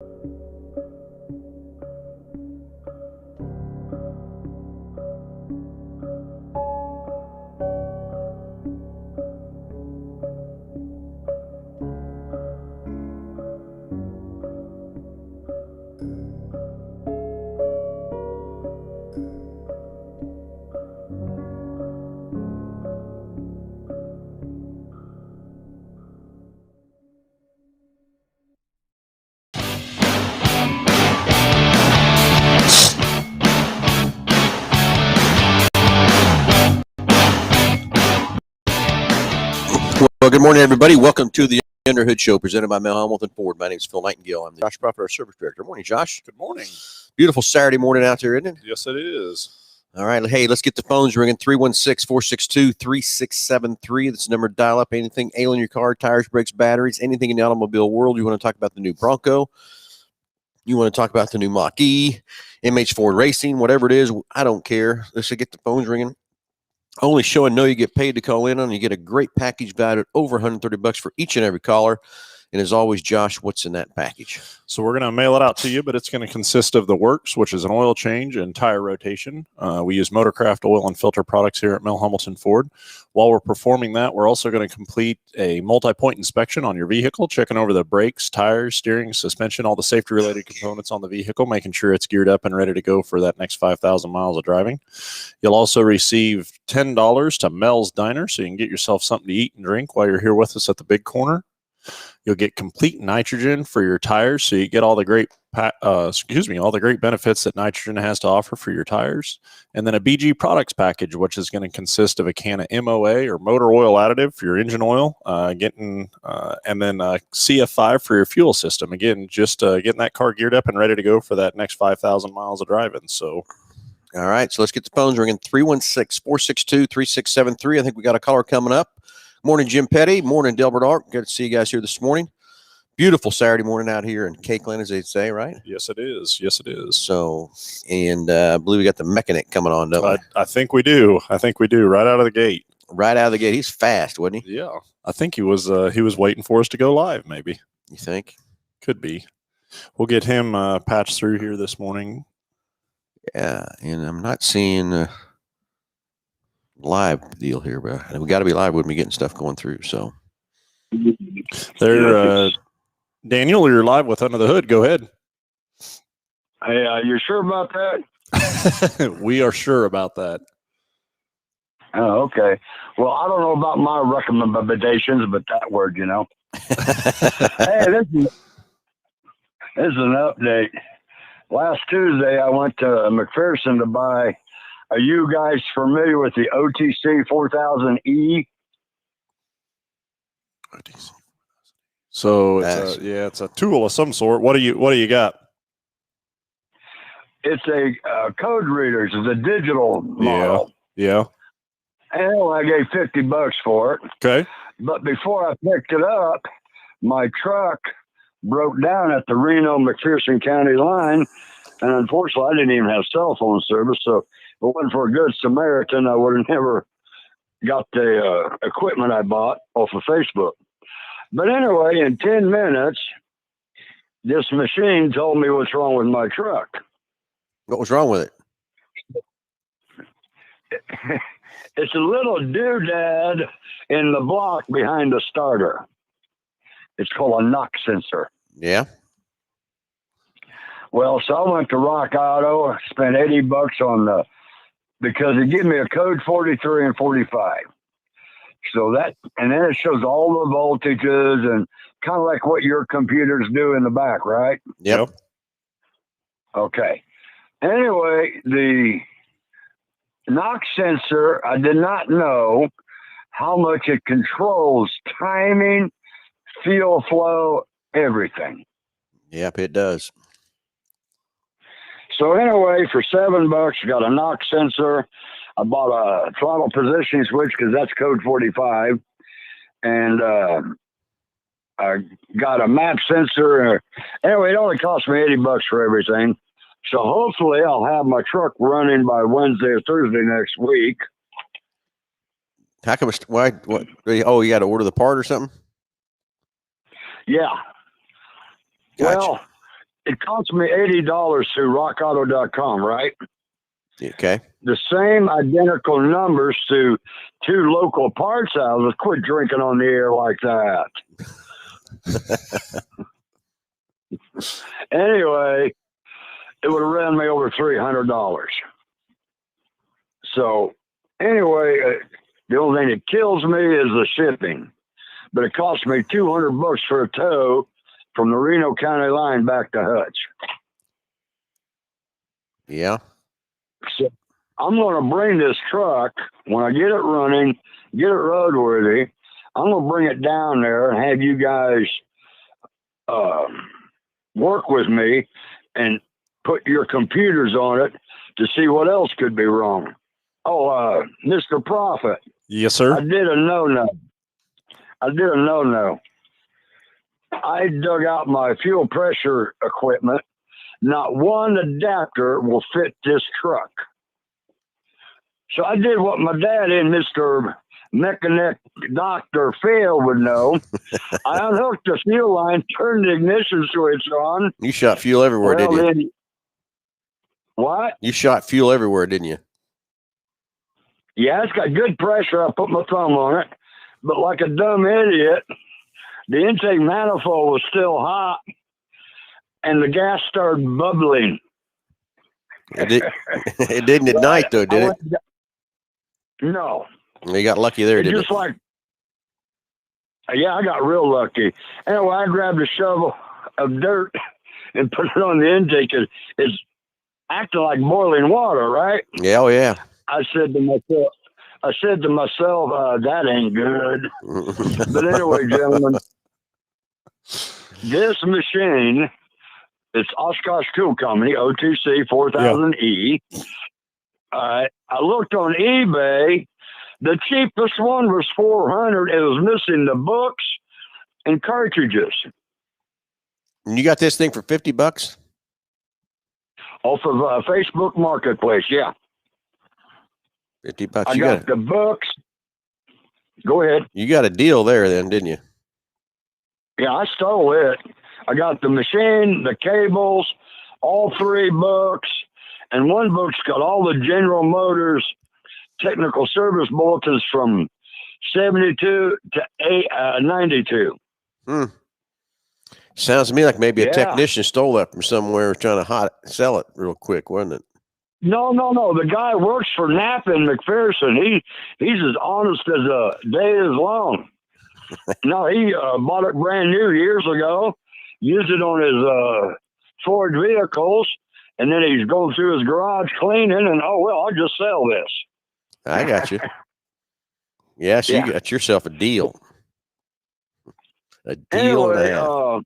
Well, good morning, everybody. Welcome to the Underhood Show presented by Mel Hambelton Ford. My name is Phil Nightingale. I'm the Josh Prophet, our service director. Morning, Josh. Good morning. Beautiful Saturday morning out there, isn't it? Yes, it is. All right. Hey, let's get the phones ringing. 316-462-3673. That's the number to dial up. Anything ailing your car, tires, brakes, batteries, anything in the automobile world. You want to talk about the new Bronco. You want to talk about the new Mach E, MH Ford Racing, whatever it is. I don't care. Let's get the phones ringing. Only show and know you get paid to call in on. You get a great package valued at over $130 for each and every caller. And as always, Josh, what's in that package? So we're going to mail it out to you, but it's going to consist of the works, which is an oil change and tire rotation. We use Motorcraft oil and filter products here at Mel Hambelton Ford. While we're performing that, we're also going to complete a multi-point inspection on your vehicle, checking over the brakes, tires, steering, suspension, all the safety-related components on the vehicle, making sure it's geared up and ready to go for that next 5,000 miles of driving. You'll also receive $10 to Mel's Diner, so you can get yourself something to eat and drink while you're here with us at the big corner. You'll get complete nitrogen for your tires, so you get all the great all the great benefits that nitrogen has to offer for your tires. And then a BG products package, which is going to consist of a can of MOA or motor oil additive for your engine oil, and then CF5 for your fuel system. Again, just getting that car geared up and ready to go for that next 5,000 miles of driving. So, all right, so let's get the phones ringing. 316-462-3673. I think we got a caller coming up. Morning, Jim Petty. Morning, Delbert Ark. Good to see you guys here this morning. Beautiful Saturday morning out here in Cakeland, as they say, right? Yes, it is. Yes, it is. So, and I believe we got the mechanic coming on, don't we? I think we do. Right out of the gate. Right out of the gate. He's fast, wasn't he? Yeah. I think he was waiting for us to go live, maybe. You think? Could be. We'll get him patched through here this morning. Yeah, and I'm not seeing live deal here, but we got to be live with me getting stuff going through. So there, Daniel, you're live with Under the Hood. Go ahead. Hey, you sure about that? We are sure about that. Oh, okay. Well, I don't know about my recommendations, but that word, you know. Hey, this is an update. Last Tuesday, I went to McPherson to buy. Are you guys familiar with the OTC 4000E? So it's a tool of some sort. What do you got? It's a code reader. It's a digital model. Yeah. And I gave $50 for it. Okay. But before I picked it up, my truck broke down at the Reno-McPherson County line, and unfortunately, I didn't even have cell phone service. So if it wasn't for a good Samaritan, I would have never got the equipment I bought off of Facebook. But anyway, in 10 minutes, this machine told me what's wrong with my truck. what was wrong with it? It's a little doodad in the block behind the starter. It's called a Mach sensor. Yeah. Well, so I went to Rock Auto, spent $80 on because it gave me a code 43 and 45. So and then it shows all the voltages and kind of like what your computers do in the back, right? Yep. Okay. Anyway, the Mach sensor, I did not know how much it controls timing, fuel flow, everything. Yep, it does. So anyway, for $7, I got a Mach sensor. I bought a throttle positioning switch because that's code 45. And I got a map sensor. Anyway, it only cost me $80 for everything. So hopefully I'll have my truck running by Wednesday or Thursday next week. How come? Why? What? Oh, you got to order the part or something? Yeah. Gotcha. Well, it cost me $80 through rockauto.com, right? Okay. The same identical numbers to 2 local parts houses. Quit drinking on the air like that. Anyway, it would have ran me over $300. So anyway, the only thing that kills me is the shipping. But it cost me $200 for a tow from the Reno County line back to Hutch. Yeah. So I'm going to bring this truck when I get it running, get it roadworthy. I'm going to bring it down there and have you guys work with me and put your computers on it to see what else could be wrong. Oh, Mr. Prophet. Yes, sir. I did a no-no. I dug out my fuel pressure equipment. Not one adapter will fit this truck. So I did what my dad and Mr. Mechanic Dr. Phil would know. I unhooked the fuel line, turned the ignition switch on. You shot fuel everywhere, didn't you? Then, what? You shot fuel everywhere, didn't you? Yeah, it's got good pressure. I put my thumb on it. But like a dumb idiot, the intake manifold was still hot, and the gas started bubbling. It didn't at night, though, did it? No. You got lucky there, didn't Just like, yeah, I got real lucky. Anyway, I grabbed a shovel of dirt and put it on the intake. It's acting like boiling water, right? Yeah, oh yeah. I said to myself, that ain't good. But anyway, gentlemen, this machine, it's Oshkosh Tool Company, OTC 4000E. I looked on eBay. The cheapest one was $400. It was missing the books and cartridges. And you got this thing for $50 off of Facebook Marketplace. Yeah, $50. I got the books. Go ahead. You got a deal there, then, didn't you? Yeah, I stole it. I got the machine, the cables, all 3 books, and one book's got all the General Motors technical service bulletins from 72 to 92. Sounds to me like maybe a technician stole that from somewhere trying to sell it real quick, wasn't it? No. The guy works for Knapp and McPherson. He's as honest as a day is long. No, he bought it brand new years ago, used it on his Ford vehicles, and then he's going through his garage cleaning, and I'll just sell this. I got you. Yeah, so you got yourself a deal. A deal and a half.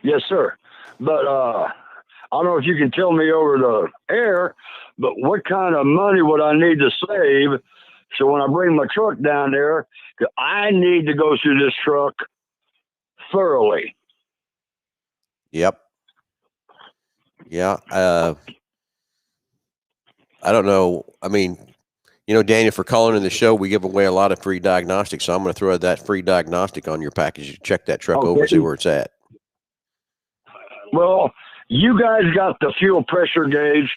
Yes, sir. But I don't know if you can tell me over the air, but what kind of money would I need to save so when I bring my truck down there, I need to go through this truck thoroughly. Yep. Yeah. I don't know. I mean, Daniel, for calling in the show, we give away a lot of free diagnostics. So I'm going to throw that free diagnostic on your package. Check that truck over and see where it's at. Well, you guys got the fuel pressure gauge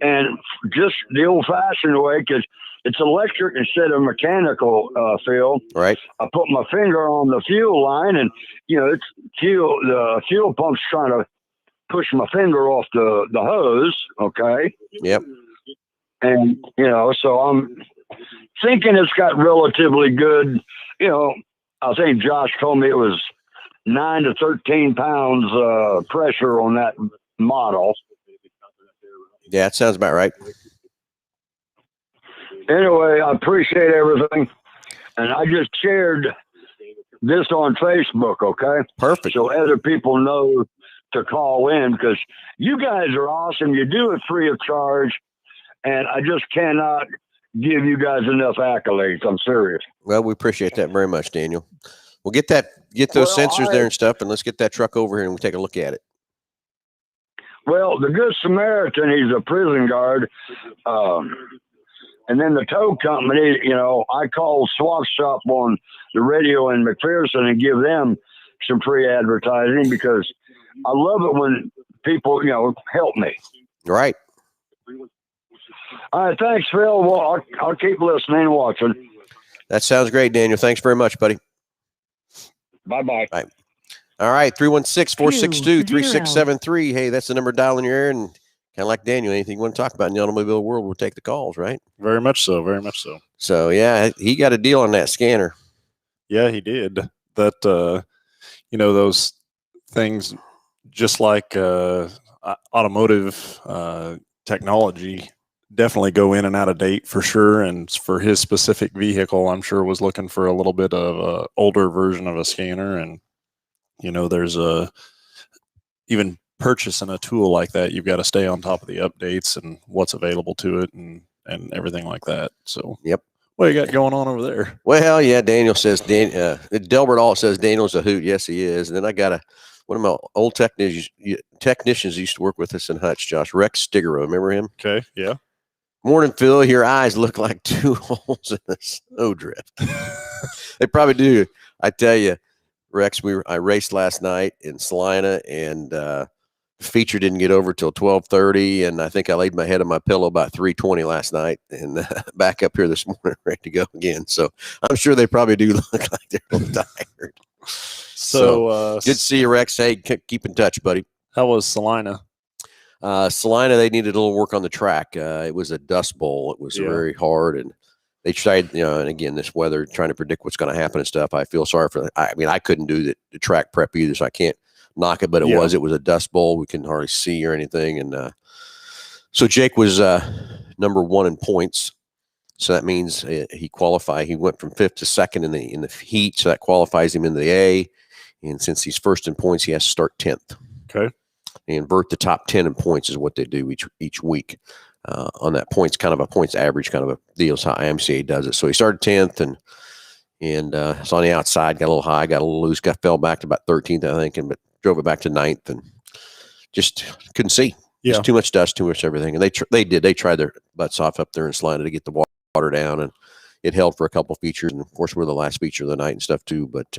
and just the old fashioned way, because it's electric instead of mechanical, Phil. Right. I put my finger on the fuel line and, it's the fuel pump's trying to push my finger off the hose. Okay. Yep. And, so I'm thinking it's got relatively good, I think Josh told me it was 9 to 13 pounds pressure on that model. Yeah, it sounds about right. Anyway, I appreciate everything. And I just shared this on Facebook, okay? Perfect. So other people know to call in, because you guys are awesome. You do it free of charge. And I just cannot give you guys enough accolades. I'm serious. Well, we appreciate that very much, Daniel. We'll get those sensors there and stuff, and let's get that truck over here and we'll take a look at it. Well, the Good Samaritan, he's a prison guard. And then the tow company, I call Swap Shop on the radio in McPherson and give them some free advertising, because I love it when people, help me. Right. All right, thanks, Phil. Well, I'll keep listening and watching. That sounds great, Daniel. Thanks very much, buddy. Bye-bye. All right, 316-462-3673. Hey, that's the number dialing your ear, and kind of like Daniel, anything you want to talk about in the automobile world, we'll take the calls, right? Very much so. Very much so. So, yeah, he got a deal on that scanner. Yeah, he did. That, those things, just like automotive technology, definitely go in and out of date for sure. And for his specific vehicle, I'm sure was looking for a little bit of a older version of a scanner. And, there's even purchasing a tool like that, you've got to stay on top of the updates and what's available to it and everything like that. So, yep. What you got going on over there? Well, yeah, Daniel says, Delbert All says Daniel's a hoot. Yes, he is. And then I got one of my old technicians used to work with us in Hutch, Josh, Rex Stigero. Remember him? Okay, yeah. Morning, Phil. Your eyes look like two holes in a snowdrift. They probably do. I tell you, Rex, I raced last night in Salina, and feature didn't get over till 12:30, and I think I laid my head on my pillow about 3:20 last night, and back up here this morning ready to go again. So I'm sure they probably do look like they're a little tired. So good to see you, Rex. Hey, keep in touch, buddy. How was Salina? Salina, they needed a little work on the track. It was a dust bowl. It was very hard, and they tried, and again, this weather, trying to predict what's going to happen and stuff. I feel sorry for them. I mean, I couldn't do the track prep either, so I can't knock it, but it was a dust bowl. We couldn't hardly see or anything. And so Jake was number 1 in points. So that means he qualified. He went from 5th to 2nd in the heat. So that qualifies him into the A. And since he's 1st in points, he has to start 10th. Okay. And invert the top 10 in points is what they do each week. On that points, kind of a points average kind of a deal is how IMCA does it. So he started 10th and it's on the outside, got a little high, got a little loose, fell back to about 13th, I think, but drove it back to 9th and just couldn't see. Yeah. Just too much dust, too much everything. And they tried their butts off up there in Salina to get the water down, and it held for a couple features. And of course, we're the last feature of the night and stuff too. But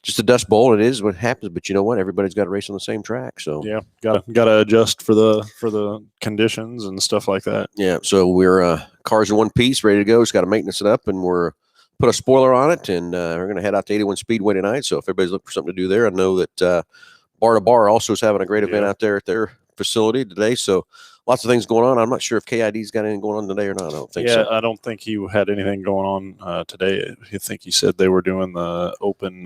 just a dust bowl, it is what happens. But you know what? Everybody's got to race on the same track. So yeah, gotta adjust for the conditions and stuff like that. Yeah. So we're cars in one piece, ready to go. Just got to maintenance it up, and we're put a spoiler on it, and we're going to head out to 81 Speedway tonight. So if everybody's looking for something to do there, I know that Bar to Bar also is having a great event out there at their facility today. So lots of things going on. I'm not sure if KID's got anything going on today or not. I don't think so. I don't think he had anything going on today. I think he said they were doing the open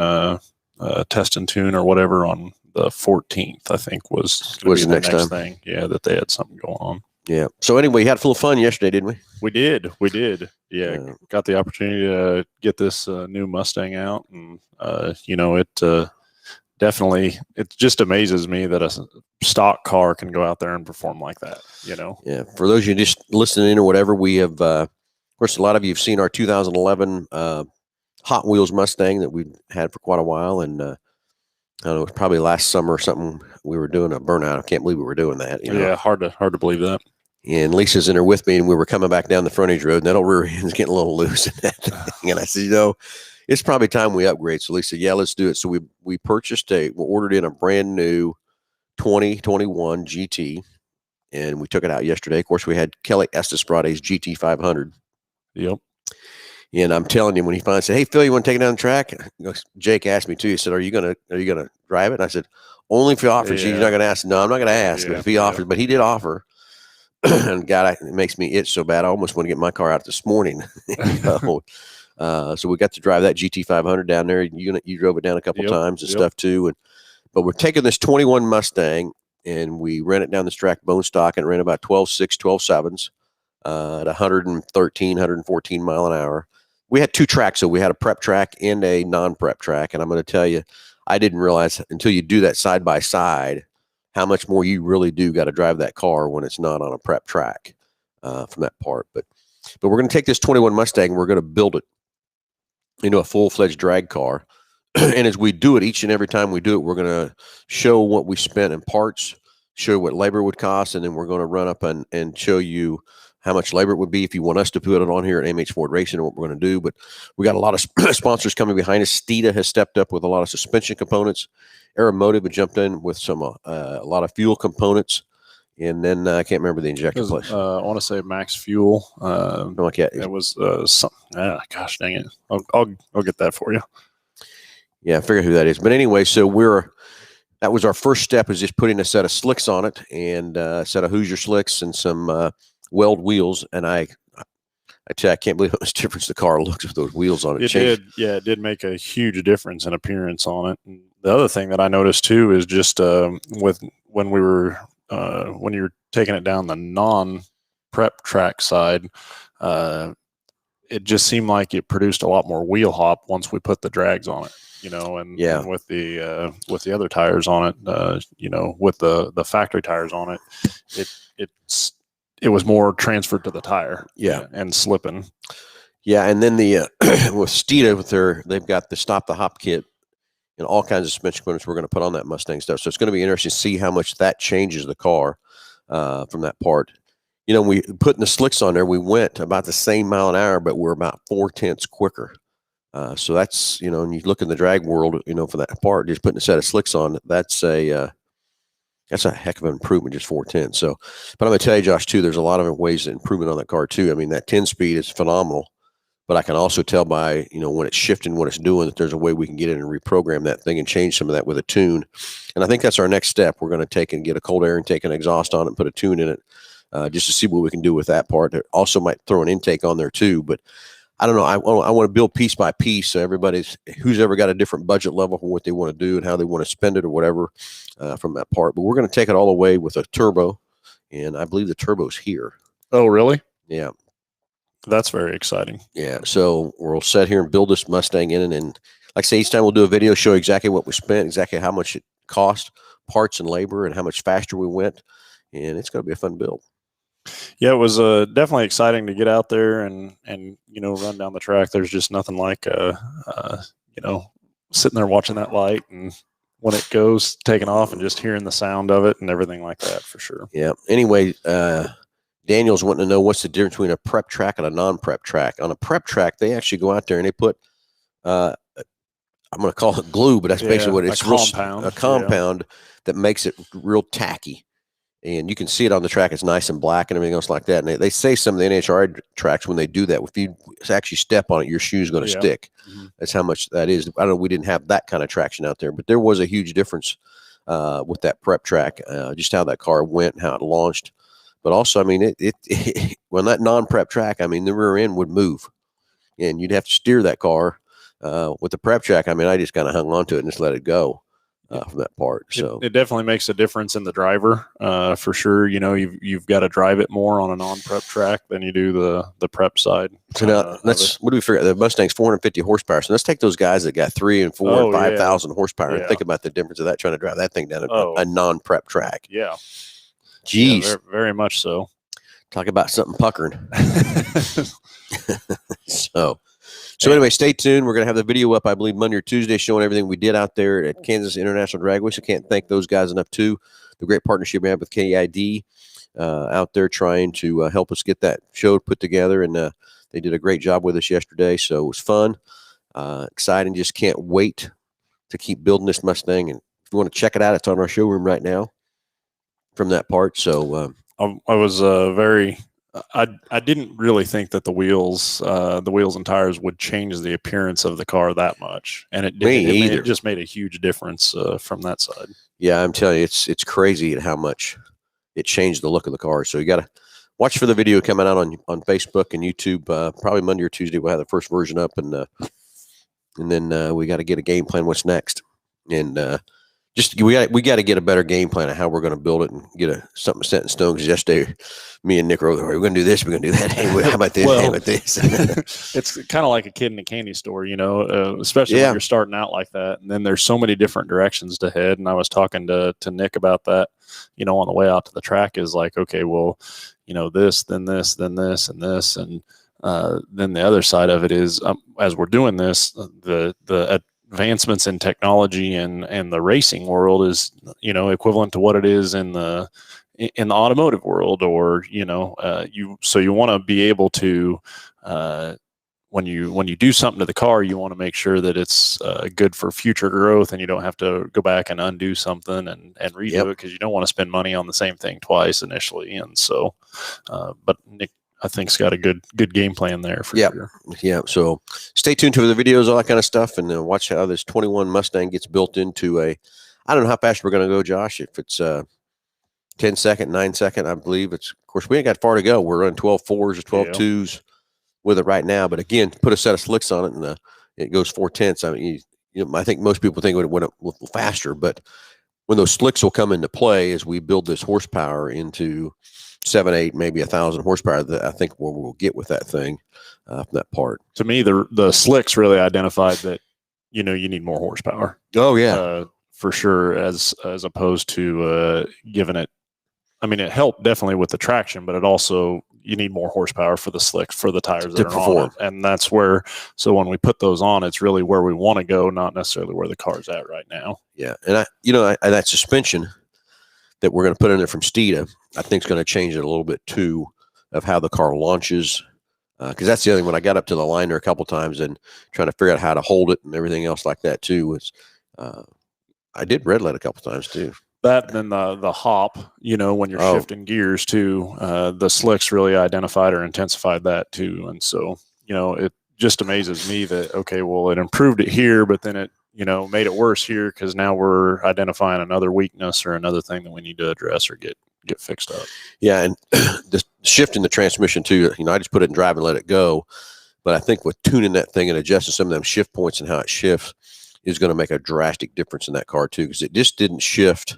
test and tune or whatever on the 14th, I think was the next thing. Yeah, that they had something going on. Yeah. So anyway, we had full of fun yesterday, didn't we? We did. Yeah. Got the opportunity to get this new Mustang out, and it definitely, it just amazes me that a stock car can go out there and perform like that. Yeah. For those of you just listening or whatever, we have, of course, a lot of you have seen our 2011 Hot Wheels Mustang that we've had for quite a while, and I don't know, it was probably last summer or something. We were doing a burnout. I can't believe we were doing that. Yeah, hard to believe that. And Lisa's in there with me, and we were coming back down the frontage road, and that old rear end's getting a little loose in that thing. And I said, it's probably time we upgrade. So Lisa, yeah, let's do it. So we ordered in a brand new 2021 GT, and we took it out yesterday. Of course, we had Kelly Estes-Brade's GT 500. Yep. And I'm telling you, when he finally said, "Hey Phil, you want to take it down the track?" Jake asked me too. He said, "Are you gonna drive it?" And I said, "Only if he offers." He's not gonna ask. No, I'm not gonna ask. But if he offers, but he did offer. And God, it makes me itch so bad. I almost want to get my car out this morning. So we got to drive that GT 500 down there. You drove it down a couple times and stuff too. But we're taking this 21 Mustang, and we ran it down this track bone stock, and ran about 12.6, 12.7s at 113, 114 mile an hour. We had two tracks, so we had a prep track and a non-prep track. And I'm going to tell you, I didn't realize until you do that side by side how much more you really do got to drive that car when it's not on a prep track from that part. But we're going to take this 21 Mustang, we're going to build it into a full-fledged drag car. And as we do it, each and every time we do it, we're going to show what we spent in parts, show what labor would cost, and then we're going to run up and show you how much labor it would be if you want us to put it on here at MH Ford Racing, and what we're going to do. But we got a lot of sponsors coming behind us. Steeda has stepped up with a lot of suspension components. Aeromotive had jumped in with some a lot of fuel components. And then I can't remember the injector place. I want to say Max Fuel. It was something. Gosh dang it! I'll get that for you. Yeah, I figure who that is. But anyway, so that was our first step, is just putting a set of slicks on it, and a set of Hoosier slicks and some weld wheels. And I tell you, I can't believe how much difference the car looks with those wheels on it. It did. Yeah, it did make a huge difference in appearance on it. And the other thing that I noticed too is just when you're taking it down the non-prep track side, it just seemed like it produced a lot more wheel hop once we put the drags on it, and with the other tires on it, with the factory tires on it, it was more transferred to the tire, and slipping. Yeah, and then the with Steeda, they've got the Stop the Hop kit and all kinds of suspension components we're going to put on that Mustang stuff. So it's going to be interesting to see how much that changes the car from that part. We putting the slicks on there, we went about the same mile an hour, but we're about 0.4 quicker. So that's, and you look in the drag world, for that part, just putting a set of slicks on, that's a heck of an improvement, just 0.4. So, but I'm going to tell you, Josh, too, there's a lot of ways of improvement on that car too. I mean, that 10-speed is phenomenal. But I can also tell by, when it's shifting, what it's doing, that there's a way we can get in and reprogram that thing and change some of that with a tune. And I think that's our next step. We're going to take and get a cold air and take an exhaust on it and put a tune in it, just to see what we can do with that part. It also might throw an intake on there too. But I don't know. I want to build piece by piece. So who's ever got a different budget level for what they want to do and how they want to spend it or whatever from that part. But we're going to take it all the way with a turbo. And I believe the turbo's here. Oh, really? Yeah. That's very exciting. Yeah, so we'll sit here and build this Mustang in, and like I say, each time we'll do a video, show exactly what we spent, exactly how much it cost, parts and labor, and how much faster we went, and it's going to be a fun build. Yeah, it was definitely exciting to get out there and run down the track. There's just nothing like sitting there watching that light and when it goes taking off and just hearing the sound of it and everything like that, for sure. Yeah. Anyway, Daniel's wanting to know what's the difference between a prep track and a non-prep track. On a prep track, they actually go out there and they put, I'm going to call it glue, but that's basically what it's a compound that makes it real tacky. And you can see it on the track. It's nice and black and everything else like that. And they say some of the NHRA tracks, when they do that, if you actually step on it, your shoe's going to stick. Mm-hmm. That's how much that is. I don't know. We didn't have that kind of traction out there, but there was a huge difference with that prep track, just how that car went and how it launched. But also, I mean, it when that non-prep track, I mean, the rear end would move, and you'd have to steer that car. With the prep track, I mean, I just kind of hung on to it and just let it go from that part. So it definitely makes a difference in the driver, for sure. You've got to drive it more on a non-prep track than you do the prep side. So now what do we figure? The Mustang's 450 horsepower. So let's take those guys that got 3 and 4 and 5,000 horsepower and think about the difference of that, trying to drive that thing down a non-prep track. Yeah. Jeez. Yeah, very, very much so. Talk about something puckering. So anyway, stay tuned. We're going to have the video up, I believe, Monday or Tuesday, showing everything we did out there at Kansas International Dragway. So can't thank those guys enough, too. The great partnership we have with KID out there trying to help us get that show put together. And they did a great job with us yesterday. So it was fun, exciting. Just can't wait to keep building this Mustang. And if you want to check it out, it's on our showroom right now from that part. So I was I didn't really think that the wheels and tires would change the appearance of the car that much, and it did. It just made a huge difference from that side. Yeah, I'm telling you, it's crazy at how much it changed the look of the car. So you got to watch for the video coming out on Facebook and YouTube. Probably Monday or Tuesday we'll have the first version up, and then we got to get a game plan. What's next? And we got to get a better game plan of how we're going to build it and get something set in stone. Because yesterday, me and Nick were we're going to do this, we're going to do that. Hey, how about this? How about this? It's kind of like a kid in a candy store, especially when you're starting out like that. And then there's so many different directions to head. And I was talking to Nick about that, on the way out to the track, is like, okay, well, this, then this, then this, and this, and then the other side of it is, as we're doing this, the advancements in technology and the racing world is equivalent to what it is in the in the automotive world, or you want to be able to when you do something to the car, you want to make sure that it's good for future growth, and you don't have to go back and undo something and redo it, because you don't want to spend money on the same thing twice initially. And so, but Nick, I think, has got a good game plan there for sure. Yeah. So stay tuned to the videos, all that kind of stuff, and then watch how this 21 Mustang gets built into a. I don't know how fast we're going to go, Josh. If it's 10 second, 9 second, I believe it's. Of course, we ain't got far to go. We're running 12 4s or 12 2s. With it right now, but again, put a set of slicks on it, and it goes 4/10. I mean, I think most people think it went up faster, but when those slicks will come into play as we build this horsepower into 7, 8, maybe 1,000 horsepower, that I think we'll get with that thing, from that part. To me, the slicks really identified that you need more horsepower. Oh yeah, for sure. As opposed to giving it. I mean, it helped definitely with the traction, but it also, you need more horsepower for the slicks, for the tires that are on it. And that's where, so when we put those on, it's really where we want to go, not necessarily where the car's at right now. Yeah. And that suspension that we're going to put in there from Steeda, I think is going to change it a little bit too, of how the car launches. Because that's the other thing, when I got up to the line there a couple times and trying to figure out how to hold it and everything else like that too, was I did red light a couple times too. That, and then the hop, when you're shifting gears too, the slicks really identified or intensified that too. And so, it just amazes me that, okay, well, it improved it here, but then it, made it worse here, because now we're identifying another weakness or another thing that we need to address or get fixed up. Yeah. And the shifting the transmission too, I just put it in drive and let it go. But I think with tuning that thing and adjusting some of them shift points and how it shifts is going to make a drastic difference in that car too, because it just didn't shift.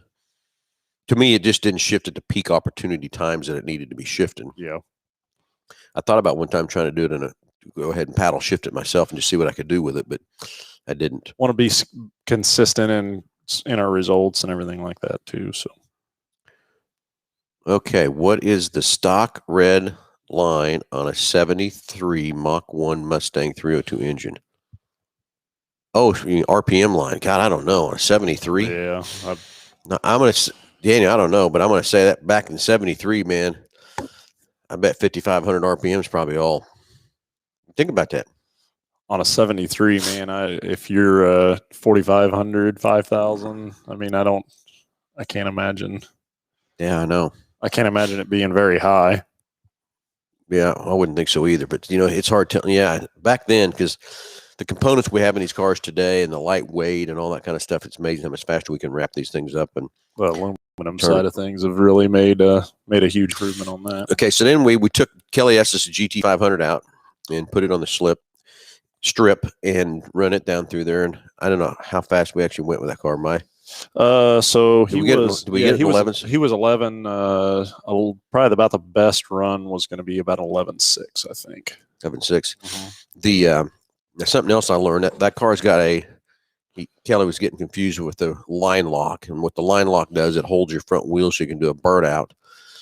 To me, it just didn't shift at the peak opportunity times that it needed to be shifting. Yeah. I thought about one time trying to do it go ahead and paddle shift it myself and just see what I could do with it, but I didn't. Want to be consistent in our results and everything like that too. So, okay, what is the stock red line on a 73 Mach 1 Mustang 302 engine? Oh, RPM line. God, I don't know. A 73? Yeah. I'm going to... Daniel, I don't know, but I'm going to say that back in 73, man, I bet 5,500 RPM is probably all. Think about that. On a 73, man, if you're 4,500, 5,000, I mean, I can't imagine. Yeah, I know. I can't imagine it being very high. Yeah, I wouldn't think so either. But, it's hard to, back then, because the components we have in these cars today and the lightweight and all that kind of stuff, it's amazing how much faster we can wrap these things up. And the aluminum side of things have really made a huge improvement on that. Okay, so then we took Kelly Estes GT500 out and put it on the strip and run it down through there. And I don't know how fast we actually went with that car, Mike. So he was 11s? He was 11. Probably about the best run was going to be about 11.6, I think. 11.6. Mm-hmm. Something else I learned, that car's got Kelly was getting confused with the line lock, and what the line lock does, it holds your front wheel so you can do a burnout.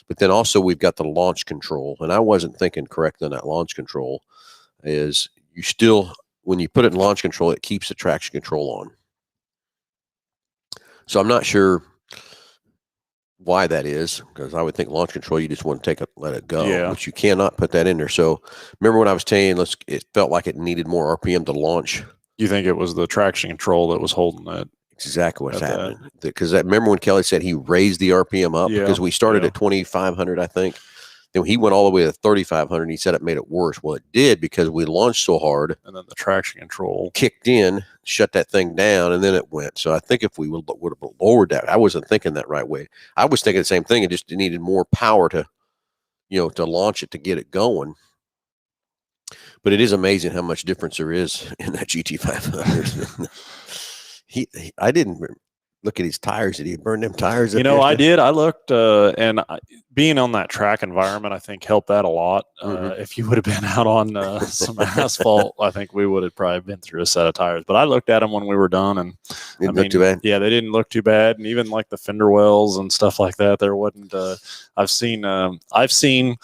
But then also we've got the launch control, and I wasn't thinking correctly on that launch control. Is you still, when you put it in launch control, it keeps the traction control on. So I'm not sure why that is, because I would think launch control, you just want to let it go, but you cannot put that in there. So remember when I was saying, it felt like it needed more RPM to launch. You think it was the traction control that was holding that? Exactly what's happening. Because remember when Kelly said he raised the RPM up, because we started at 2,500, I think. Then he went all the way to 3,500, and he said it made it worse. Well, it did, because we launched so hard, and then the traction control kicked in, shut that thing down, and then it went. So I think if we would have lowered that, I wasn't thinking that right way. I was thinking the same thing. It just needed more power to launch it, to get it going. But it is amazing how much difference there is in that GT500. I didn't look at his tires. Did he burn them tires? I did. I looked, and being on that track environment, I think helped that a lot. If you would have been out on some asphalt, I think we would have probably been through a set of tires. But I looked at them when we were done, and didn't look too bad. Yeah, they didn't look too bad. And even like the fender wells and stuff like that, there wasn't. I've seen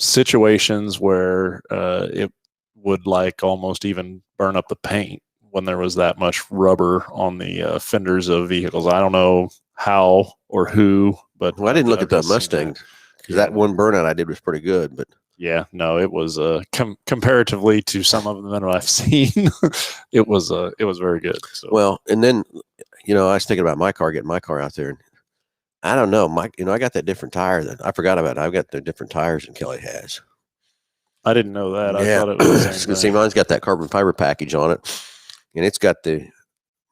situations where it would like almost even burn up the paint when there was that much rubber on the fenders of vehicles. I don't know how or who, but Well, I didn't look I've at the just seen Mustang that. because that one burnout I did was pretty good. But Yeah, no, it was comparatively to some of them that I've seen, it was very good. So well, and then I was thinking about my car, getting my car out there, and I don't know, I got that different tire that I forgot about. I've got the different tires than Kelly has. I didn't know that. I Yeah, thought it was the same see, thing. mine's got that carbon fiber package on it, and it's got the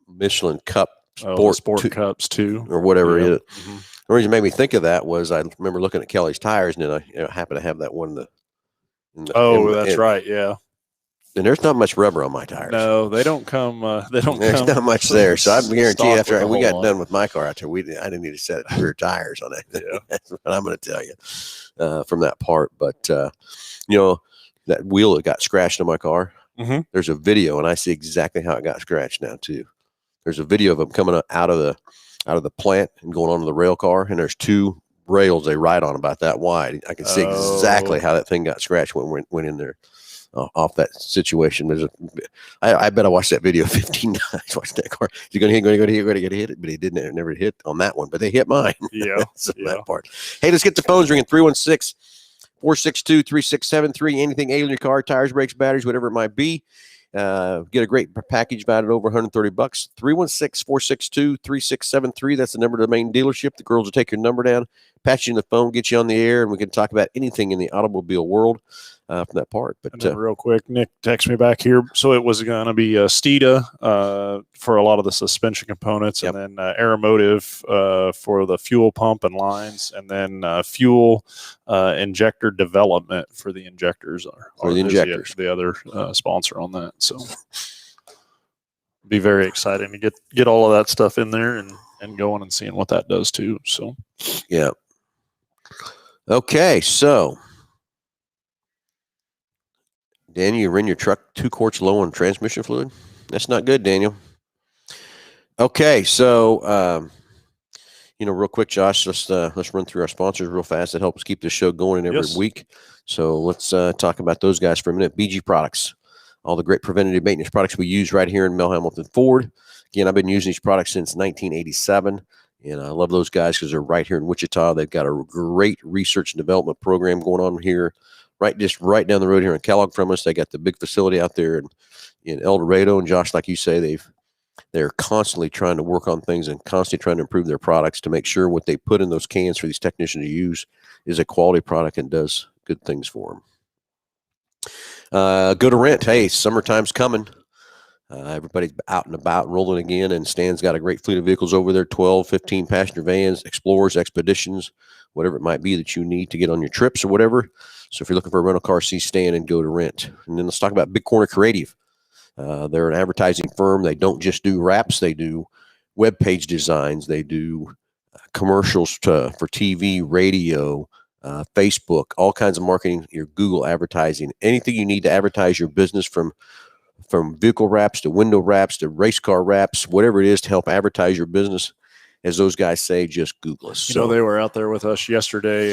Michelin Cup The sport two- cups too, or whatever Yeah. it is. Mhm. The reason it made me think of that was I remember looking at Kelly's tires, and then I happened to have that one That's right. Yeah. And there's not much rubber on my tires. No, they don't come. There's not much there. So I guarantee you, after we got lot. done with my car out there, I didn't need to set rear tires on it. Yeah. That's what I'm going to tell you from that part. But that wheel that got scratched on my car. Mm-hmm. There's a video, and I see exactly how it got scratched now too. There's a video of them coming out of the plant and going onto the rail car, and there's two rails they ride on about that wide. I can see exactly how that thing got scratched when it went in there. Off that situation. I bet I watched that video 15 times. Watched that car. You're going to hit it, but he didn't. It never hit on that one, but they hit mine. Yeah. That part. Hey, let's get the phones ringing. 316-462-3673. Anything ailing your car, tires, brakes, batteries, whatever it might be. Get a great package valued at over $130. 316-462-3673. That's the number to the main dealership. The girls will take your number down, patch you in the phone, get you on the air, and we can talk about anything in the automobile world from that part. But real quick, Nick texted me back here. So it was going to be Steeda for a lot of the suspension components, and then Aeromotive for the fuel pump and lines, and then fuel injector development for the injectors. For the injectors. The other sponsor on that. So be very exciting to get all of that stuff in there and going and seeing what that does too. So yeah. Okay, so Daniel, you ran your truck 2 quarts low on transmission fluid? That's not good, Daniel. Okay, so real quick, Josh, let's run through our sponsors real fast that help us keep this show going every week. So let's talk about those guys for a minute. BG Products, all the great preventative maintenance products we use right here in Mel Hambelton Ford. Again, I've been using these products since 1987, and I love those guys because they're right here in Wichita. They've got a great research and development program going on here. Right down the road here in Kellogg from us. They got the big facility out there in El Dorado. And Josh, like you say, they're constantly trying to work on things and constantly trying to improve their products to make sure what they put in those cans for these technicians to use is a quality product and does good things for them. Go to Rent. Hey, summertime's coming. Everybody's out and about rolling again, and Stan's got a great fleet of vehicles over there, 12, 15 passenger vans, Explorers, Expeditions, whatever it might be that you need to get on your trips or whatever. So if you're looking for a rental car, see Stan and Go to Rent. And then let's talk about Big Corner Creative. They're an advertising firm. They don't just do wraps. They do web page designs. They do commercials for TV, radio, Facebook, all kinds of marketing, your Google advertising, anything you need to advertise your business from vehicle wraps to window wraps to race car wraps, whatever it is to help advertise your business. As those guys say, just Google us. They were out there with us yesterday,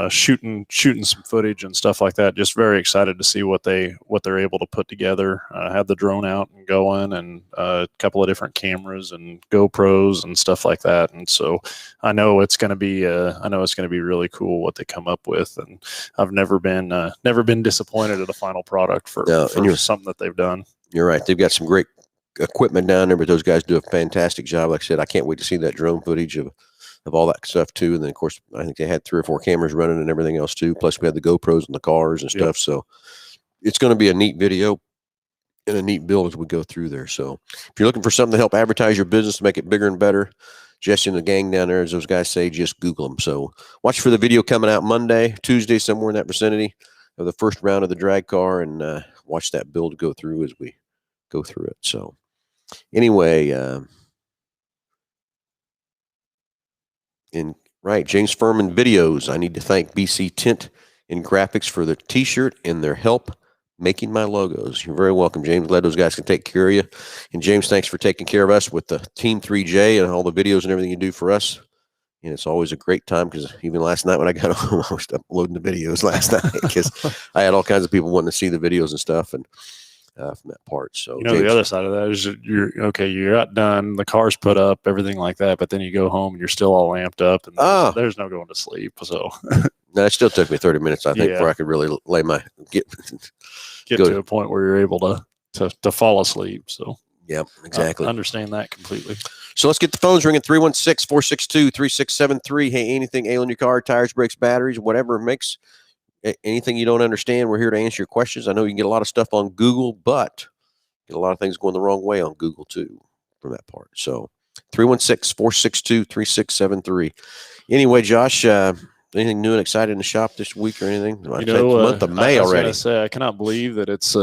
shooting some footage and stuff like that. Just very excited to see what they're able to put together. Have the drone out and going, and a couple of different cameras and GoPros and stuff like that. And so I know it's going to be really cool what they come up with. And I've never been disappointed at a final product for something that they've done. You're right. They've got some great equipment down there, but those guys do a fantastic job. Like I said, I can't wait to see that drone footage of all that stuff too. And then of course, I think they had 3 or 4 cameras running and everything else too. Plus we had the GoPros in the cars and stuff. So it's going to be a neat video and a neat build as we go through there. So if you're looking for something to help advertise your business, to make it bigger and better, Jesse and the gang down there, as those guys say, just Google them. So watch for the video coming out Monday, Tuesday, somewhere in that vicinity of the first round of the drag car, and watch that build go through as we go through it. So anyway, James Furman Videos. I need to thank BC Tint and Graphics for their t-shirt and their help making my logos. You're very welcome, James. Glad those guys can take care of you. And James, thanks for taking care of us with the Team 3J and all the videos and everything you do for us. And it's always a great time, because even last night when I got home, I was uploading the videos last night because I had all kinds of people wanting to see the videos and stuff. And from that part. So You know, the other side of that is you're got done, the car's put up, everything like that, but then you go home and you're still all amped up, and there's no going to sleep. So no, it still took me 30 minutes, I think, Yeah. before I could really get to a point where you're able to fall asleep. So Yep, exactly. I understand that completely. So let's get the phones ringing. 316-462-3673. Hey, anything ailing your car, tires, brakes, batteries, whatever it makes, anything you don't understand, we're here to answer your questions. I know you can get a lot of stuff on Google, but get a lot of things going the wrong way on Google too from that part. So 316-462-3673. Anyway, Josh, anything new and exciting in the shop this week or anything? You know, month of May I was already. Gonna say, I cannot believe that it's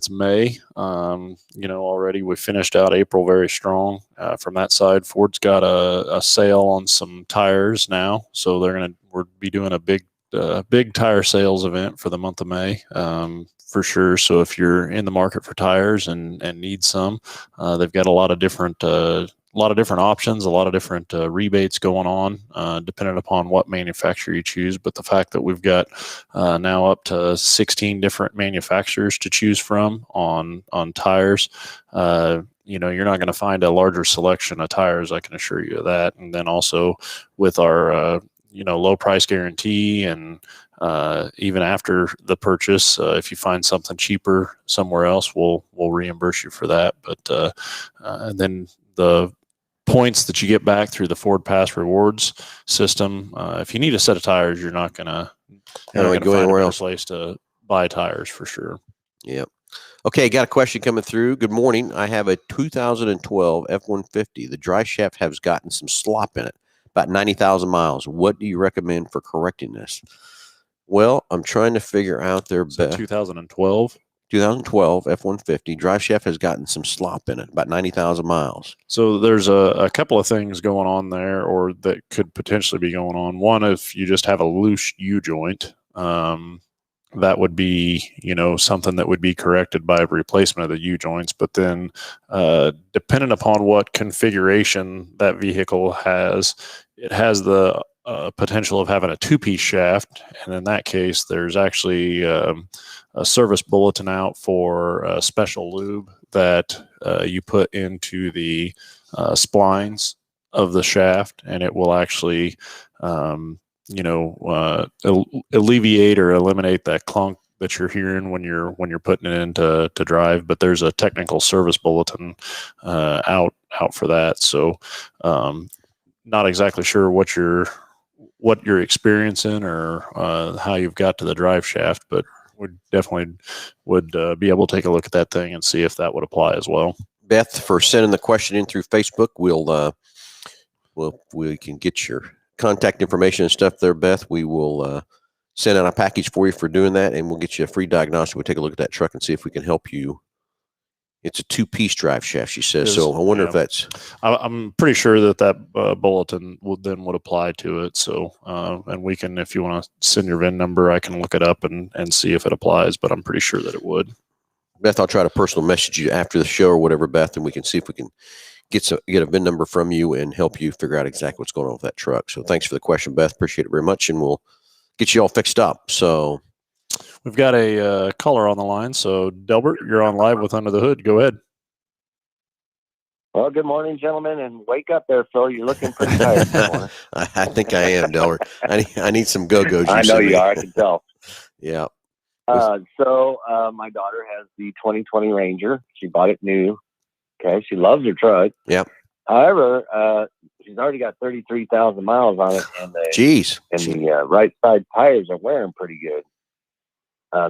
May. You know, already we finished out April very strong. From that side, Ford's got a sale on some tires now, so we'll be doing a big tire sales event for the month of May. For sure. So if you're in the market for tires and need some, they've got a lot of different options, a lot of different rebates going on, depending upon what manufacturer you choose. But the fact that we've got now up to 16 different manufacturers to choose from on tires, you know, you're not going to find a larger selection of tires, I can assure you of that. And then also with our low price guarantee, and even after the purchase, if you find something cheaper somewhere else, we'll reimburse you for that. But and then the points that you get back through the Ford Pass Rewards system, if you need a set of tires, you're not gonna go anywhere else. Place to buy tires for sure. Yep. Okay, got a question coming through. Good morning. I have a 2012 F-150. The drive shaft has gotten some slop in it, about 90,000 miles. What do you recommend for correcting this? Well, I'm trying to figure out their best. 2012 F-150 drive shaft has gotten some slop in it, about 90,000 miles. So there's a couple of things going on there, or that could potentially be going on. One, if you just have a loose U-joint, that would be, something that would be corrected by a replacement of the U-joints. But then depending upon what configuration that vehicle has, it has the potential of having a two-piece shaft. And in that case, there's actually a service bulletin out for a special lube that you put into the splines of the shaft, and it will actually alleviate or eliminate that clunk that you're hearing when you're putting it into drive. But there's a technical service bulletin out for that. So not exactly sure what you're experiencing or how you've got to the drive shaft, but we definitely would be able to take a look at that thing and see if that would apply as well. Beth, for sending the question in through Facebook, we can get your contact information and stuff there, Beth. We will send out a package for you for doing that, and we'll get you a free diagnostic. We'll take a look at that truck and see if we can help you. It's a two-piece drive shaft, she says. So I wonder if that's... I'm pretty sure that bulletin would apply to it. So, and we can, if you want to send your VIN number, I can look it up and see if it applies, but I'm pretty sure that it would. Beth, I'll try to personal message you after the show or whatever, Beth, and we can see if we can get a VIN number from you and help you figure out exactly what's going on with that truck. So thanks for the question, Beth. Appreciate it very much, and we'll get you all fixed up. So we've got a caller on the line. So Delbert, you're on live with Under the Hood. Go ahead. Well, good morning, gentlemen, and wake up there, Phil. You're looking pretty tired this morning. I think I am, Delbert. I need some go-go's. I know you are. I can tell. Yeah. So my daughter has the 2020 Ranger. She bought it new. Okay, she loves her truck. Yep. However, she's already got 33,000 miles on it, and the right side tires are wearing pretty good.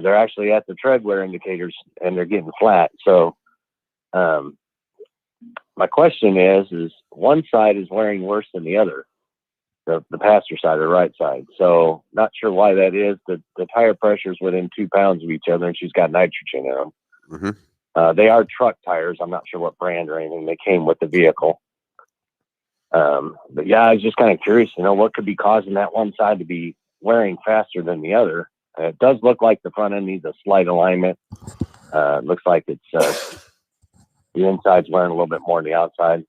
They're actually at the tread wear indicators, and they're getting flat. So, my question is one side is wearing worse than the other, the passenger side or right side. So, not sure why that is. The tire pressure is within 2 pounds of each other, and she's got nitrogen in them. Mm-hmm. They are truck tires. I'm not sure what brand or anything. They came with the vehicle. But yeah, I was just kind of curious, what could be causing that one side to be wearing faster than the other. It does look like the front end needs a slight alignment. It looks like it's the inside's wearing a little bit more than the outside,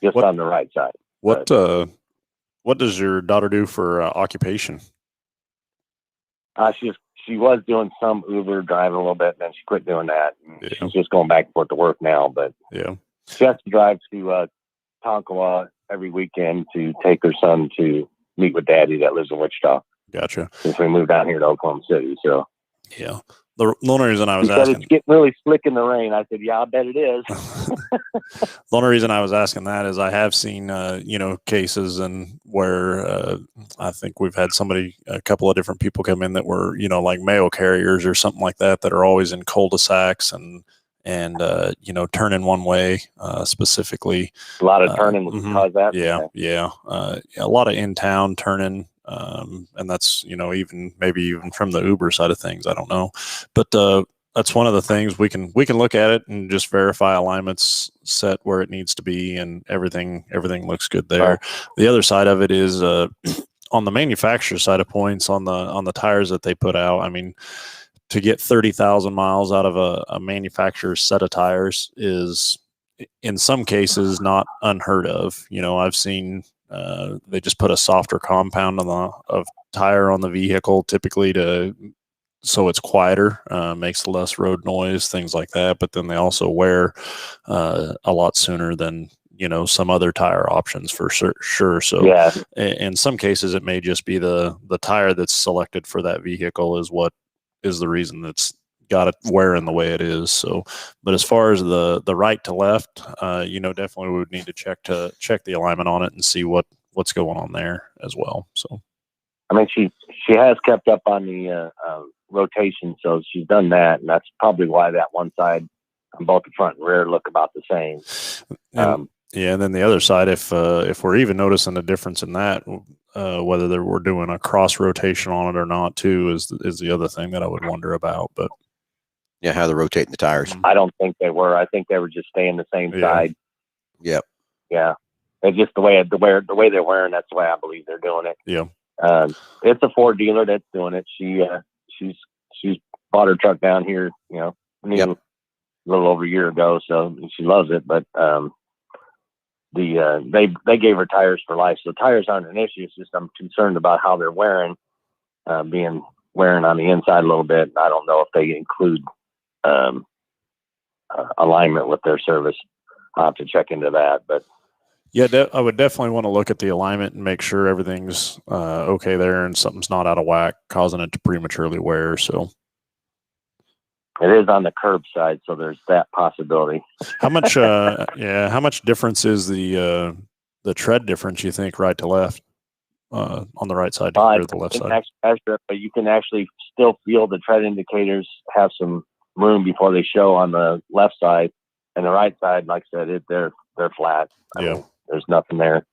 just on the right side. What does your daughter do for occupation? She's she was doing some Uber driving a little bit, and then she quit doing that. Yeah. She's just going back and forth to work now, but Yeah. she has to drive to Tonkawa every weekend to take her son to meet with Daddy that lives in Wichita. Gotcha. Since we moved down here to Oklahoma City, so Yeah. The only reason I was she said asking, it's getting really slick in the rain. I said, "Yeah, I bet it is." the only reason I was asking that is I have seen, cases and where I think we've had a couple of different people come in that were, like mail carriers or something like that are always in cul-de-sacs and turning one way specifically. A lot of turning would Mhm. cause that. Yeah, yeah. A lot of in-town turning, and that's maybe even from the Uber side of things. I don't know, but that's one of the things we can look at it and just verify alignment's set where it needs to be, and everything looks good there. Right. The other side of it is on the manufacturer side of points on the tires that they put out. I mean, to get 30,000 miles out of a manufacturer's set of tires is in some cases not unheard of. I've seen they just put a softer compound of tire on the vehicle typically so it's quieter, makes less road noise, things like that. But then they also wear a lot sooner than some other tire options for sure. So Yeah, in some cases, it may just be the tire that's selected for that vehicle is what is the reason that's got it wearing the way it is. So, but as far as the right to left, definitely we would need to check the alignment on it and see what's going on there as well. So, I mean, she has kept up on the rotation, so she's done that, and that's probably why that one side on both the front and rear look about the same. and then the other side, if we're even noticing a difference in that, whether we're doing a cross rotation on it or not, too, is the other thing that I would wonder about. But Yeah, how they're rotating the tires. I don't think they were. I think they were just staying the same side. Yep. Yeah, it's just the way they're wearing. That's the way I believe they're doing it. Yeah. It's a Ford dealer that's doing it. She's bought her truck down here, a little over a year ago, so she loves it. But they gave her tires for life, so tires aren't an issue. It's just I'm concerned about how they're wearing, wearing on the inside a little bit. I don't know if they include alignment with their service. I'll have to check into that, but. Yeah, I would definitely want to look at the alignment and make sure everything's okay there and something's not out of whack, causing it to prematurely wear. So it is on the curb side, so there's that possibility. How much? How much difference is the tread difference? You think right to left on the right side or the left side? Extra, but you can actually still feel the tread indicators have some room before they show on the left side, and the right side, like I said, they're flat. I mean, there's nothing there,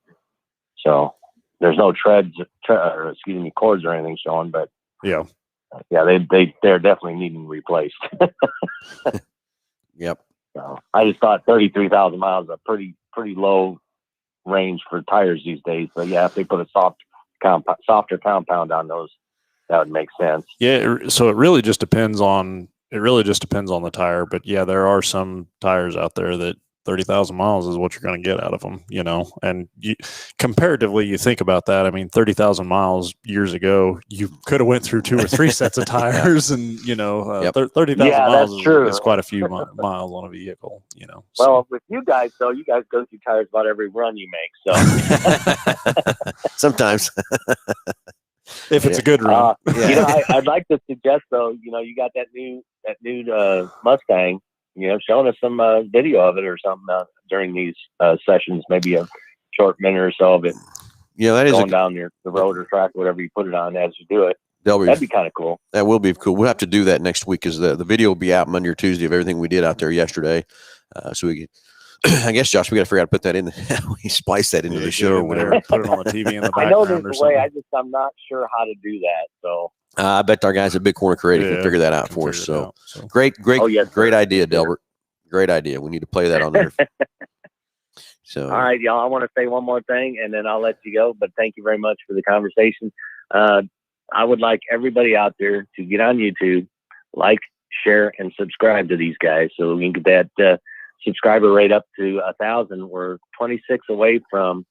so there's no cords or anything showing. But they're definitely needing replaced. Yep. So I just thought 33,000 miles is a pretty low range for tires these days. But yeah, if they put a softer compound on those, that would make sense. Yeah. So it really just depends on the tire. But yeah, there are some tires out there that 30,000 miles is what you're going to get out of them, and comparatively, you think about that. I mean, 30,000 miles years ago, you could have went through 2 or 3 sets of tires and, 30,000 miles is quite a few miles on a vehicle, So. Well, with you guys, though, you guys go through tires about every run you make. So Sometimes. If it's a good run. I'd like to suggest, though, you got that new Mustang, showing us some video of it or something during these sessions, maybe a short minute or so of it. Yeah, that is going down the road or track, whatever you put it on as you do it. That'd be kind of cool. That will be cool. We'll have to do that next week because the video will be out Monday or Tuesday of everything we did out there yesterday. So we I guess, Josh, we got to figure out to put that in. We splice that into the show or whatever. Put it on the TV in the background. I know there's a way. I'm not sure how to do that. So I bet our guys at Big Corner Creative can figure that out for us. So great idea, Delbert. Great idea. We need to play that on there. So all right, y'all. I want to say one more thing, and then I'll let you go. But thank you very much for the conversation. I would like everybody out there to get on YouTube, like, share, and subscribe to these guys, so we can get that subscriber rate up to 1,000. We're 26 away from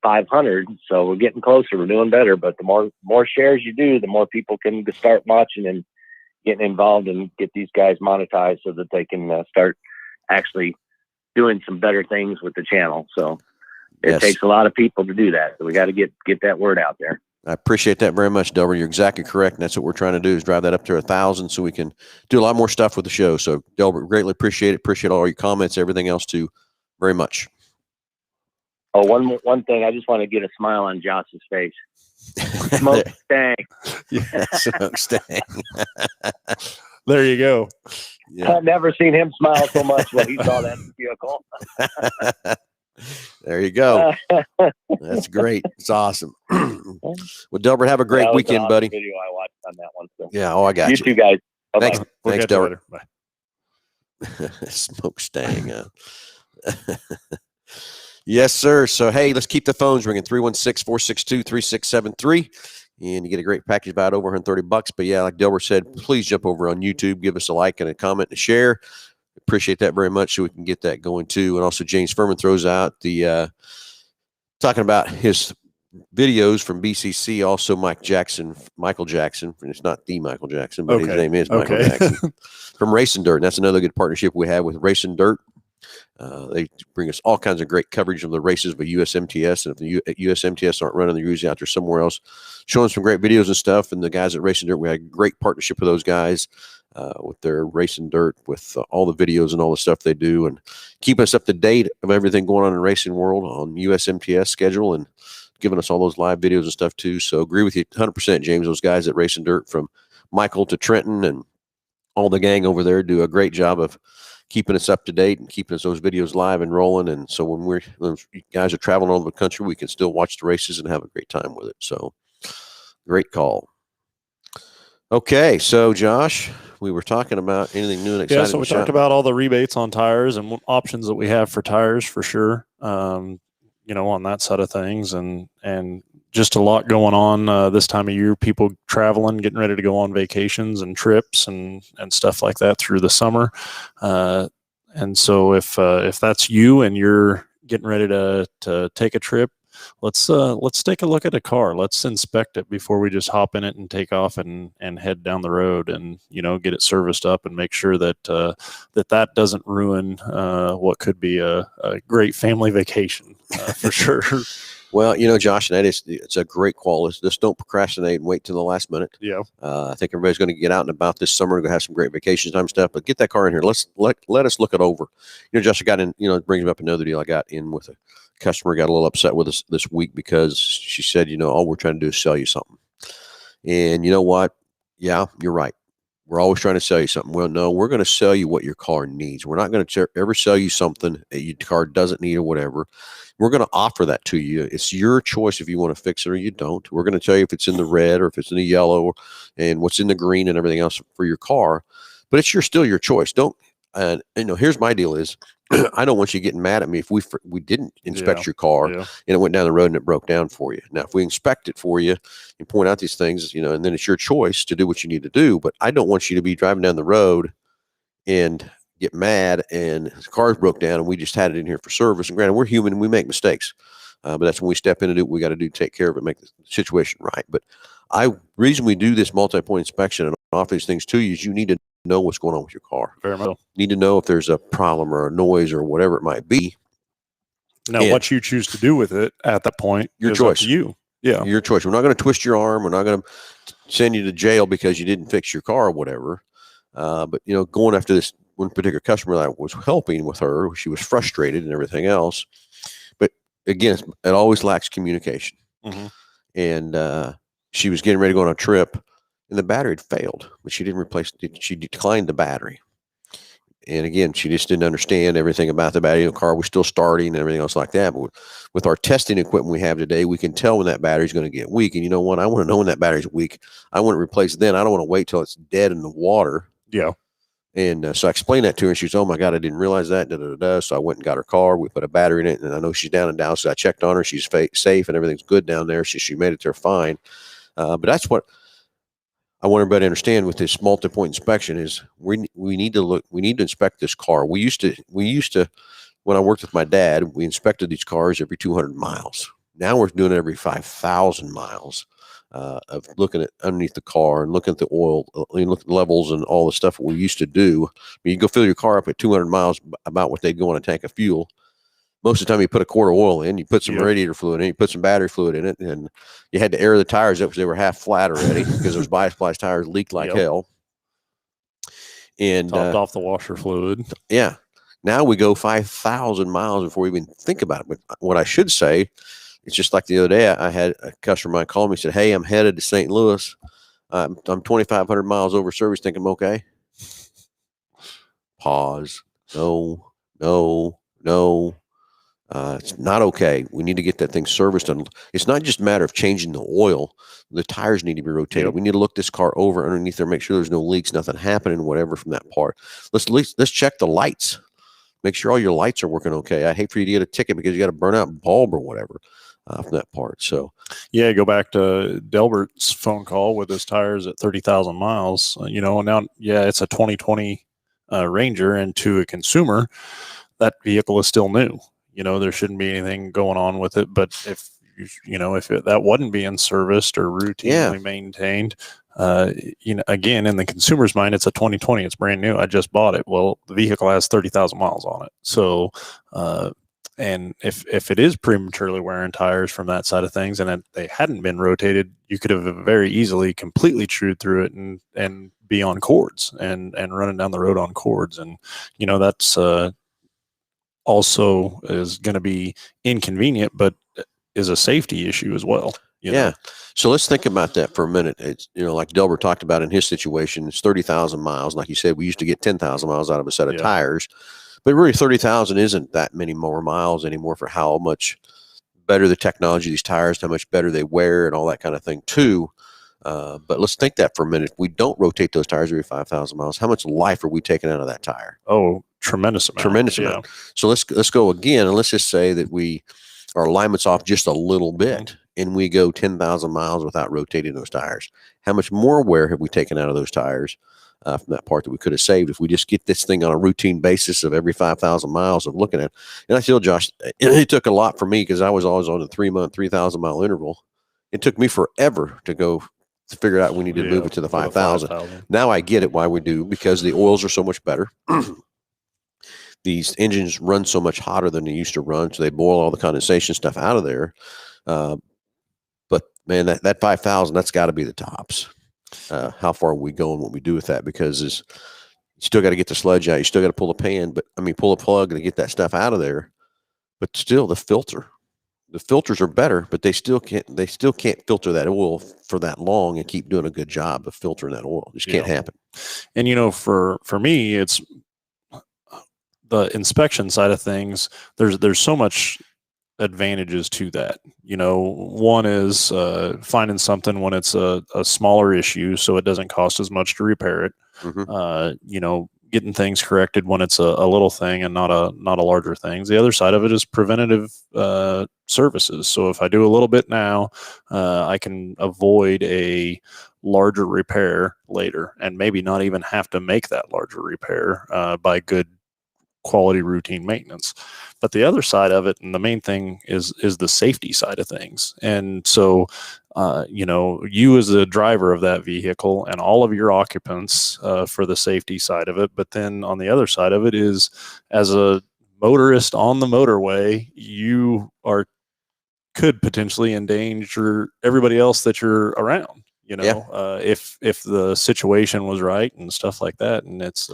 500. So we're getting closer. We're doing better. But the more shares you do, the more people can start watching and getting involved and get these guys monetized so that they can start actually doing some better things with the channel. So it takes a lot of people to do that. So we got to get that word out there. I appreciate that very much, Delbert. You're exactly correct. And that's what we're trying to do, is drive that up to 1,000 so we can do a lot more stuff with the show. So Delbert, greatly appreciate it. Appreciate all your comments, everything else too, very much. Oh, one thing, I just want to get a smile on Josh's face. Mustang. Yeah, Mustang. There you go. Yeah. I've never seen him smile so much when he saw that vehicle. There you go. That's great. It's awesome. Well, Delbert, have a great weekend, awesome buddy. video I watched on that one. So. Yeah. Oh, I got you. You too, guys. Bye-bye. Thanks. We'll Thanks, catch you Delbert. later. Bye. Smokestang. Yes, sir. So, hey, let's keep the phones ringing. 316-462-3673. And you get a great package about over $130. But yeah, like Delbert said, please jump over on YouTube, give us a like and a comment and a share. Appreciate that very much, so we can get that going too. And also James Furman throws out the talking about his videos from BCC. Also Michael Jackson, and it's not the Michael Jackson, but his name is Michael Jackson from Racing Dirt. And that's another good partnership we have with Racing Dirt. They bring us all kinds of great coverage of the races by USMTS. And if the USMTS aren't running, they're usually out there somewhere else showing some great videos and stuff. And the guys at Racing Dirt, we had a great partnership with those guys with their Racing Dirt, with all the videos and all the stuff they do, and keeping us up to date of everything going on in the racing world on USMTS schedule, and giving us all those live videos and stuff too. So agree with you 100%, James. Those guys at Racing Dirt, from Michael to Trenton and all the gang over there, do a great job of keeping us up to date and keeping us those videos live and rolling. And so when you guys are traveling all over the country, we can still watch the races and have a great time with it. So great call. Okay. So Josh, we were talking about anything new and exciting. Yeah. So we talked about all the rebates on tires and options that we have for tires for sure. On that side of things, and just a lot going on this time of year, people traveling, getting ready to go on vacations and trips and stuff like that through the summer. And so if that's you and you're getting ready to take a trip, let's take a look at a car. Let's inspect it before we just hop in it and take off and head down the road, and get it serviced up and make sure that that doesn't ruin what could be a great family vacation for sure. Well, Josh, and it's a great call. Just don't procrastinate and wait till the last minute. Yeah. I think everybody's going to get out and about this summer. We're going to have some great vacation time stuff, but get that car in here. Let us look it over. Josh, I got in, it brings me up another deal I got in with a customer, got a little upset with us this week because she said, all we're trying to do is sell you something. And you know what? Yeah, you're right. We're always trying to sell you something. Well, no, we're going to sell you what your car needs. We're not going to ever sell you something that your car doesn't need or whatever. We're going to offer that to you. It's your choice if you want to fix it or you don't. We're going to tell you if it's in the red or if it's in the yellow and what's in the green and everything else for your car. But it's still your choice. Here's my deal is, I don't want you getting mad at me if we didn't inspect your car and it went down the road and it broke down for you. Now, if we inspect it for you and point out these things, and then it's your choice to do what you need to do. But I don't want you to be driving down the road and get mad and the car's broke down and we just had it in here for service. And granted, we're human and we make mistakes, but that's when we step in and do what we got to do, take care of it, make the situation right. But reason we do this multi-point inspection and offer these things to you is you need to know what's going on with your car. Very much. Need to know if there's a problem or a noise or whatever it might be. Now, what you choose to do with it at that point, your choice. Up to you. Yeah, your choice. We're not going to twist your arm. We're not going to send you to jail because you didn't fix your car or whatever. But going after this one particular customer that I was helping with her, she was frustrated and everything else. But again, it always lacks communication. Mm-hmm. And she was getting ready to go on a trip. And the battery had failed, but she didn't replace it. She declined the battery. And again, she just didn't understand everything about the battery. The car was still starting and everything else like that. But with our testing equipment we have today, we can tell when that battery is going to get weak. And you know what? I want to know when that battery's weak. I want to replace it then. I don't want to wait till it's dead in the water. Yeah. And so I explained that to her. And she said, "Oh my God, I didn't realize that." So I went and got her car. We put a battery in it. And I know she's down in Dallas. So I checked on her. She's safe and everything's good down there. She made it there fine. But that's what I want everybody to understand with this multi-point inspection is we need to inspect this car. We used to, when I worked with my dad, we inspected these cars every 200 miles. Now we're doing it every 5,000 miles. Of looking at underneath the car and looking at the oil, look at the levels and all the stuff we used to do. I mean, you go fill your car up at 200 miles, about what they'd go on a tank of fuel. Most of the time, you put a quart of oil in, you put some radiator fluid in, you put some battery fluid in it, and you had to air the tires up because they were half flat already because those bias tires leaked like hell. And topped off the washer fluid. Yeah. Now we go 5,000 miles before we even think about it. But what I should say, it's just like the other day, I had a customer might call me and said, "Hey, I'm headed to St. Louis. I'm 2,500 miles over service. Think I'm okay?" Pause. No. It's not okay. We need to get that thing serviced. And it's not just a matter of changing the oil. The tires need to be rotated. Yep. We need to look this car over underneath there, make sure there's no leaks, nothing happening, whatever from that part. Let's check the lights. Make sure all your lights are working okay. I hate for you to get a ticket because you got a burnout bulb or whatever from that part. So, yeah, go back to Delbert's phone call with his tires at 30,000 miles. Now, it's a 2020 Ranger, and to a consumer, that vehicle is still new. There shouldn't be anything going on with it. But if that wasn't being serviced or routinely maintained, again, in the consumer's mind, it's a 2020. It's brand new. I just bought it. Well, the vehicle has 30,000 miles on it. So, and if it is prematurely wearing tires from that side of things, and they hadn't been rotated, you could have very easily completely chewed through it and be on cords and running down the road on cords. And, that's also is going to be inconvenient, but is a safety issue as well. You know? So let's think about that for a minute. It's, like Delbert talked about in his situation, it's 30,000 miles. Like you said, we used to get 10,000 miles out of a set of tires, but really 30,000 isn't that many more miles anymore for how much better the technology of these tires, how much better they wear and all that kind of thing too. But let's think that for a minute. If we don't rotate those tires every 5,000 miles, how much life are we taking out of that tire? Oh, tremendous amount. So let's go again, and let's just say that our alignment's off just a little bit, and we go 10,000 miles without rotating those tires. How much more wear have we taken out of those tires from that part that we could have saved if we just get this thing on a routine basis of every 5,000 miles of looking at? And I feel, Josh, it took a lot for me because I was always on a 3-month, 3,000 mile interval. It took me forever to figure out we need to move it to the 5,000. Now I get it why we do, because the oils are so much better. These engines run so much hotter than they used to run, so they boil all the condensation stuff out of there. But man, that 5,000, that's got to be the tops. How far are we going? What we do with that? Because you still got to get the sludge out. You still got to pull a pull a plug and get that stuff out of there. But still, the filters are better, but they still can't filter that oil for that long and keep doing a good job of filtering that oil. It just can't happen. And for me, it's the inspection side of things. There's so much advantages to that. One is finding something when it's a smaller issue, so it doesn't cost as much to repair it. Mm-hmm. Getting things corrected when it's a little thing and not a larger thing. The other side of it is preventative services. So if I do a little bit now, I can avoid a larger repair later, and maybe not even have to make that larger repair by good quality routine maintenance. But the other side of it, and the main thing, is the safety side of things. And so you as the driver of that vehicle and all of your occupants for the safety side of it. But then on the other side of it is, as a motorist on the motorway, you could potentially endanger everybody else that you're around. If the situation was right and stuff like that, and it's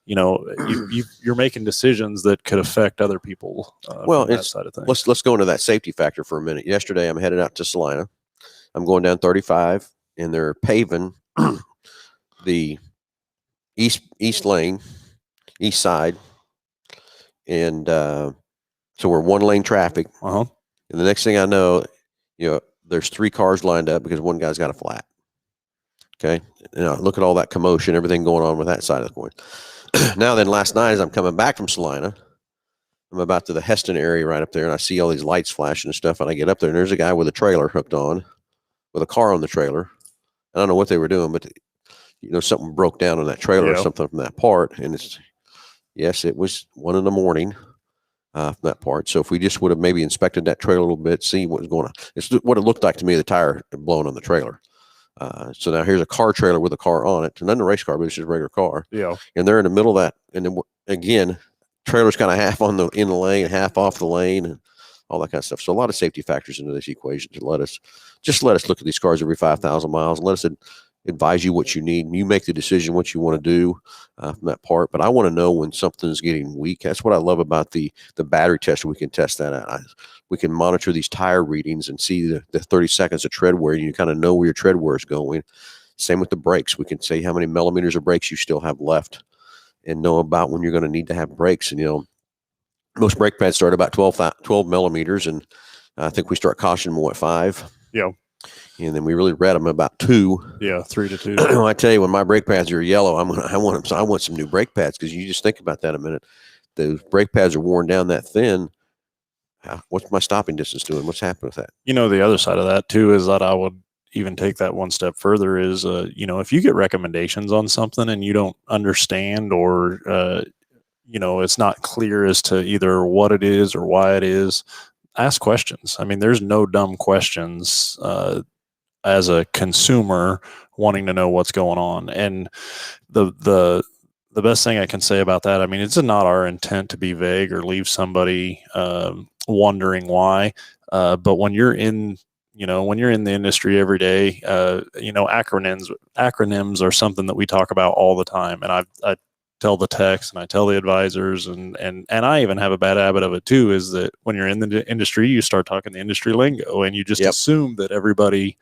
you're making decisions that could affect other people. From that side of things. Let's go into that safety factor for a minute. Yesterday, I'm headed out to Salina. I'm going down 35, and they're paving the east lane, east side, and so we're one lane traffic. And the next thing I know, there's 3 cars lined up because one guy's got a flat. Okay, look at all that commotion, everything going on with that side of the coin. Now then, last night as I'm coming back from Salina, I'm about to the Heston area right up there, and I see all these lights flashing and stuff, and I get up there, and there's a guy with a trailer hooked on, with a car on the trailer. I don't know what they were doing, but something broke down on that trailer or something from that part, and it was 1 a.m. from that part. So if we just would have maybe inspected that trailer a little bit, see what was going on. It's what it looked like to me, the tire blowing on the trailer. So now here's a car trailer with a car on it, and then a race car, but it's just a regular car. Yeah. And they're in the middle of that. And then again, trailer's kind of half in the lane, half off the lane, and all that kind of stuff. So a lot of safety factors into this equation to let us look at these cars every 5,000 miles and let us advise you what you need. And you make the decision what you want to do from that part. But I want to know when something's getting weak. That's what I love about the battery tester. We can test that out. We can monitor these tire readings and see the 30 seconds of tread wear. And you kind of know where your tread wear is going. Same with the brakes. We can say how many millimeters of brakes you still have left and know about when you're going to need to have brakes. And, most brake pads start about 12 millimeters. And I think we start cautioning them, 5? Yeah. And then we really read them about 2. Yeah, 3 to 2. I tell you, when my brake pads are yellow, I want some new brake pads, because you just think about that a minute. The brake pads are worn down that thin. What's my stopping distance doing? What's happening with that? The other side of that too is that I would even take that one step further is, if you get recommendations on something and you don't understand, or, it's not clear as to either what it is or why it is, ask questions. I mean, there's no dumb questions as a consumer wanting to know what's going on. And the best thing I can say about that, I mean, it's not our intent to be vague or leave somebody wondering why. But when you're in the industry every day, acronyms are something that we talk about all the time. And I tell the techs and I tell the advisors, and I even have a bad habit of it too, is that when you're in the industry, you start talking the industry lingo and you just assume that everybody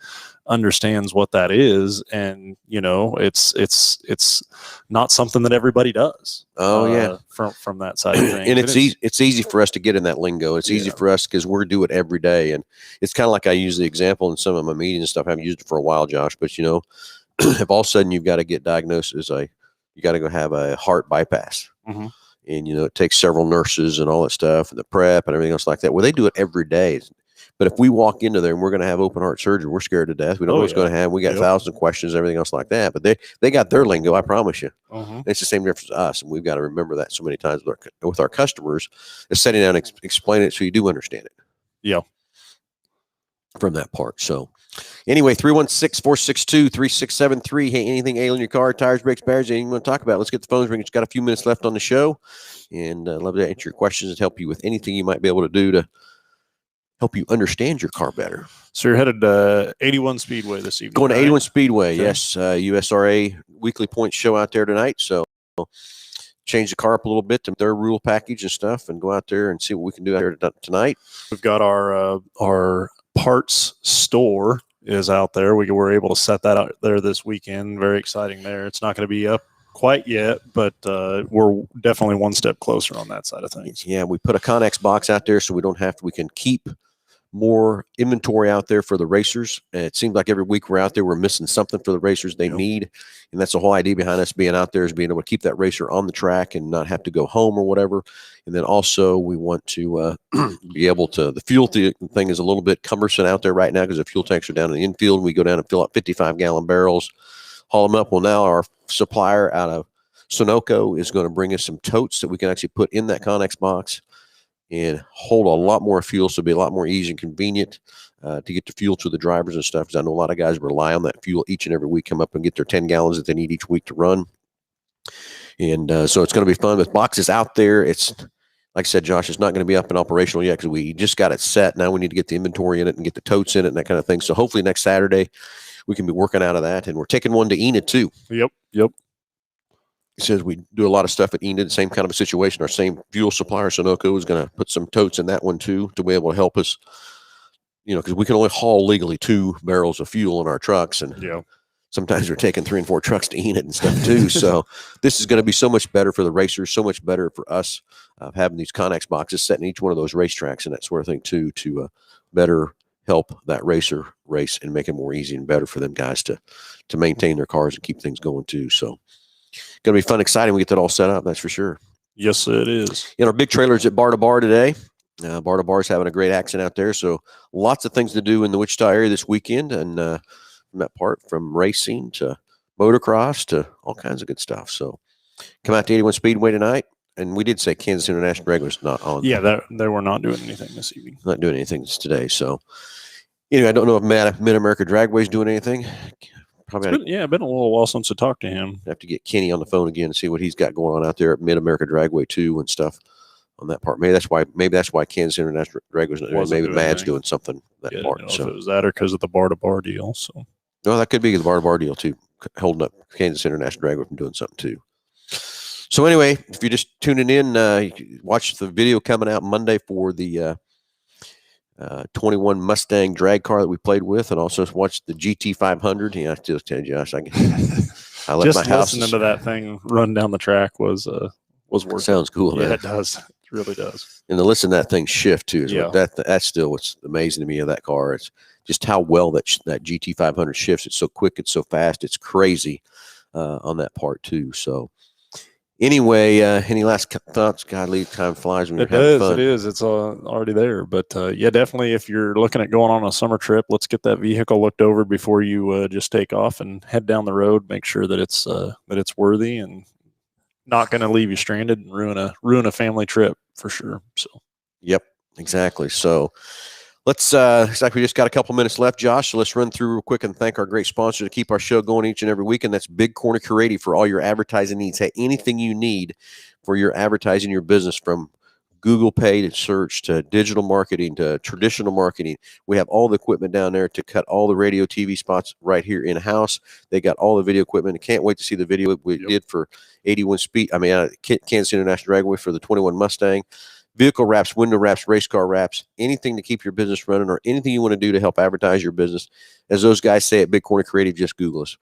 understands what that is. And, it's not something that everybody does. From that side of things. And it's easy for us to get in that lingo. It's easy for us because we do it every day. And it's kind of like I use the example in some of my meetings and stuff. I haven't used it for a while, Josh, but if all of a sudden you've got to get diagnosed as you got to go have a heart bypass. Mm-hmm. And, it takes several nurses and all that stuff and the prep and everything else like that. Well, they do it every day. But if we walk into there and we're going to have open heart surgery, we're scared to death. We don't know what's going to happen. We got 1,000 questions, everything else like that. But they got their lingo, I promise you. Mm-hmm. It's the same difference to us. And we've got to remember that so many times with our customers, is sitting down and explaining it so you do understand it. Yeah. From that part. So anyway, 316-462-3673. Hey, anything ailing your car, tires, brakes, batteries, anything you want to talk about? Let's get the phones ringing. It's got a few minutes left on the show. And love to answer your questions and help you with anything you might be able to do to help you understand your car better. So you're headed to 81 Speedway this evening. Going to 81 Speedway, okay. Yes. USRA weekly points show out there tonight. So change the car up a little bit to their rule package and stuff and go out there and see what we can do out there tonight. We've got our parts store is out there. We were able to set that out there this weekend. Very exciting there. It's not going to be up quite yet, but we're definitely one step closer on that side of things. Yeah, we put a Connex box out there so we can keep more inventory out there for the racers. And it seems like every week we're out there, we're missing something for the racers they need. And that's the whole idea behind us being out there, is being able to keep that racer on the track and not have to go home or whatever. And then also we want to be able to, the fuel thing is a little bit cumbersome out there right now because the fuel tanks are down in the infield. We go down and fill up 55-gallon barrels, haul them up. Well, now our supplier out of Sunoco is going to bring us some totes that we can actually put in that Connex box and hold a lot more fuel, so it'll be a lot more easy and convenient to get the fuel to the drivers and stuff, because I know a lot of guys rely on that fuel each and every week, come up and get their 10 gallons that they need each week to run. And so it's going to be fun with boxes out there. It's, like I said, Josh, it's not going to be up and operational yet because we just got it set. Now we need to get the inventory in it and get the totes in it and that kind of thing. So hopefully next Saturday we can be working out of that. And we're taking one to Enid too. Yep. It says we do a lot of stuff at Enid, same kind of a situation. Our same fuel supplier, Sunoco, is going to put some totes in that one too to be able to help us, because we can only haul legally 2 barrels of fuel in our trucks. And sometimes we're taking 3 and 4 trucks to Enid and stuff too. So this is going to be so much better for the racers, so much better for us having these Connex boxes set in each one of those racetracks and that sort of thing too, to better help that racer race and make it more easy and better for them guys to maintain their cars and keep things going too. So going to be fun, exciting. We get that all set up. That's for sure. Yes, it is. Our big trailer's at Bar to Bar today. Bar to Bar's having a great action out there. So lots of things to do in the Wichita area this weekend. And from that part, from racing to motocross to all kinds of good stuff. So come out to 81 Speedway tonight. and we did say Kansas International Drag was not on. Yeah, they were not doing anything this evening. Not doing anything today. So anyway, I don't know if Mid America Dragway's doing anything. Probably Been a little while since I talked to him. have to get Kenny on the phone again and see what he's got going on out there at Mid America Dragway too and stuff on that part. Maybe that's why Kansas International Dragway's not doing. Maybe Mad's doing something that part. If it was that or because of the bar-to-bar deal. So well, that could be the bar deal too, holding up Kansas International Dragway from doing something too. So anyway, if you're just tuning in, you can watch the video coming out Monday for the 21 Mustang drag car that we played with, and also watch the GT 500. Yeah, I still tell you, Josh, I left just my house. Listening to that thing run down the track was worth. Sounds cool. Yeah, man. it does. It really does. And to listen to that thing shift too, Yeah. that's still what's amazing to me of that car. It's just how well that GT 500 shifts. It's so quick. It's so fast. It's crazy on that part too. So. Anyway, any last thoughts? God, leave time flies when you're having fun. It is. It's already there. But yeah, definitely. If you're looking at going on a summer trip, let's get that vehicle looked over before you just take off and head down the road. Make sure that it's worthy and not going to leave you stranded and ruin a family trip for sure. So. Yep, exactly. So. Looks like we just got a couple minutes left, Josh. So let's run through real quick and thank our great sponsor to keep our show going each and every week. And that's Big Corner Creative for all your advertising needs. Hey, anything you need for your advertising, your business, from Google paid search to digital marketing to traditional marketing. We have all the equipment down there to cut all the radio, TV spots right here in house. They got all the video equipment. I can't wait to see the video we did for 81 speed. Kansas International Dragway for the 21 Mustang. Vehicle wraps, window wraps, race car wraps, anything to keep your business running or anything you want to do to help advertise your business. As those guys say at Big Corner Creative, just Google us.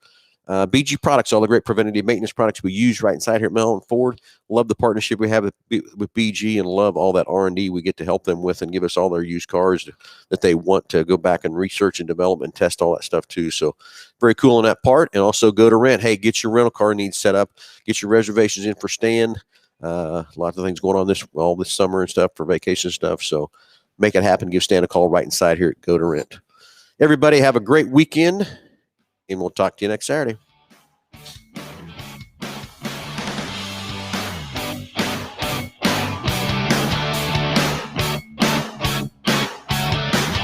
BG Products, all the great preventative maintenance products we use right inside here at Mel Hambelton Ford. Love the partnership we have with BG and love all that R&D we get to help them with and give us all their used cars that they want to go back and research and develop and test all that stuff too. So very cool on that part. And also Go to Rent. Hey, get your rental car needs set up. Get your reservations in for Stan. Lots of things going on all this summer and stuff for vacation stuff. So make it happen. Give Stan a call right inside here at Go to Rent. Everybody have a great weekend, and we'll talk to you next Saturday.